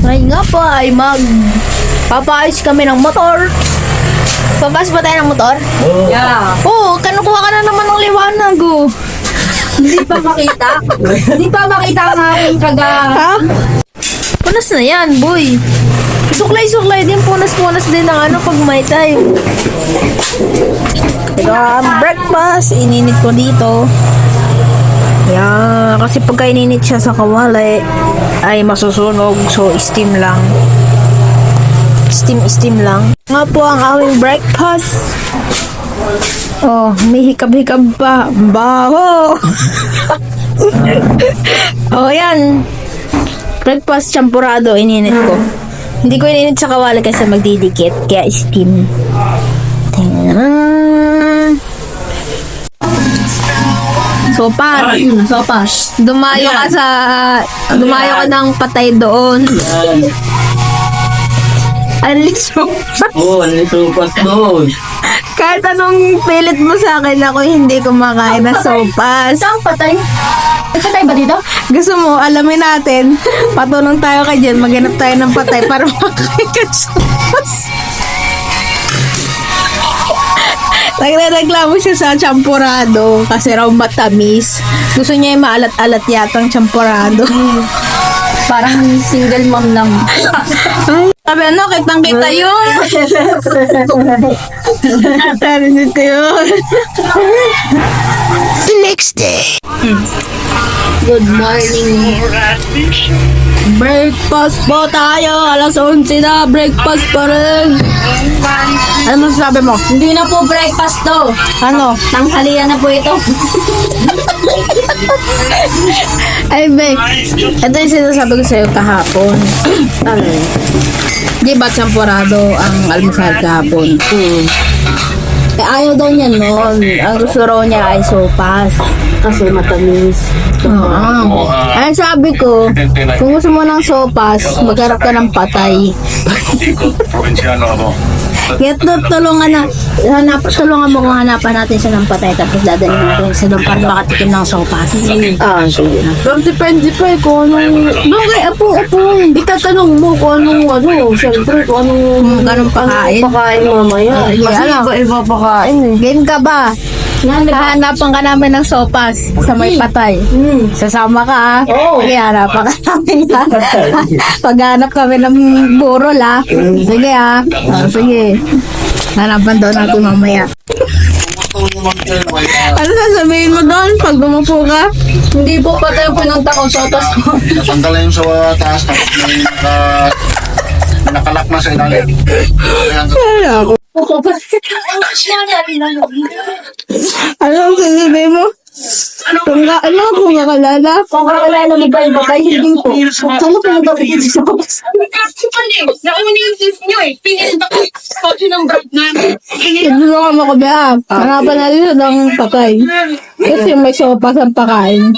Ngayon nga po ay papaayos kami ng motor. Papas ba tayo ng motor? Yeah. Oo, kanukuha ka na naman ng liwanag, oh. Hindi pa makita. Hindi pa makita ang aking Ha? Punas na yan, boy. Suklay-suklay din, punas-punas din ang ano pag may time. Ito ang breakfast, ininit ko dito. Yan, kasi pagka ininit siya sa kawali, ay masusunog, so steam lang. Steam lang. Nga po ang aming breakfast. Oh, may hikab-hikab pa. Baho! Oh, yan. Breakfast champurado, ininit ko. Hindi ko ininit sa kawali kasi magdidikit, kaya steam. Tingnan. Sopas. Dumayo ka ng patay doon. Sopas doon. Kahit anong pilit mo sa akin, ako hindi kumakain ng sopas. Saan patay? May patay ba dito? Gusto mo, alamin natin. Patulong tayo kay Jen, maghanap tayo ng patay para makakain ka sopas. Nagreklamo siya sa champurado kasi raw matamis. Gusto niya yung maalat-alat yatang champurado. Parang single mom lang. Sabi ano, kitang-kita yun. Narinig ko yun. The next day. Good morning. Breakfast po tayo. Alas 11 na. Breakfast pa rin. Ano masasabi mo? Hindi na po breakfast to. Ano? Tanghalian na po ito. Ay, Bek. Ito yung sinasabi ko sa'yo kahapon. Ano? Di ba champurado ang almusal kahapon? Eh, ayaw daw niya noon. Ang gusto raw niya ay sopas. Kasi matamis. Oo. Ay, sabi ko, kung gusto mo ng sopas, magharap ka ng patay. Kaya tulungan mo kung hanapan natin siya ng patay tapos dadalhin natin siya doon para makatikim ng sopas. Ah, sige. Pero depende pa eh kung anong... Bakit? Apo. Itatanong mo kung anong siyempre kung Ganun pakain. pakain mamaya. Kasi ano? iba pakain eh. Game ka ba? Hahanapan ka namin ng sopas sa may patay. Sasama ka ha? Oo. Sige, hanapan ka namin ha? Paghanap kami ng burol ha? Sige ha? Sige. Hanapan daw natin mamaya. Ano sasabihin mo doon pag gumupo ka? Hindi po patay yung pinunta ko sa taas ko. Sandala yung sa taas tapos may nakalak na sa ilalim. Ayan. Ano ang sasabihin mo? Kung kakalala? Kung kakilala mo ba yung bakay, hindi po. Sana pinunta ko dito sa taas. Tulungan mo ko ba? Hanapan natin siya ng patay. Kasi may sopas ang pakain.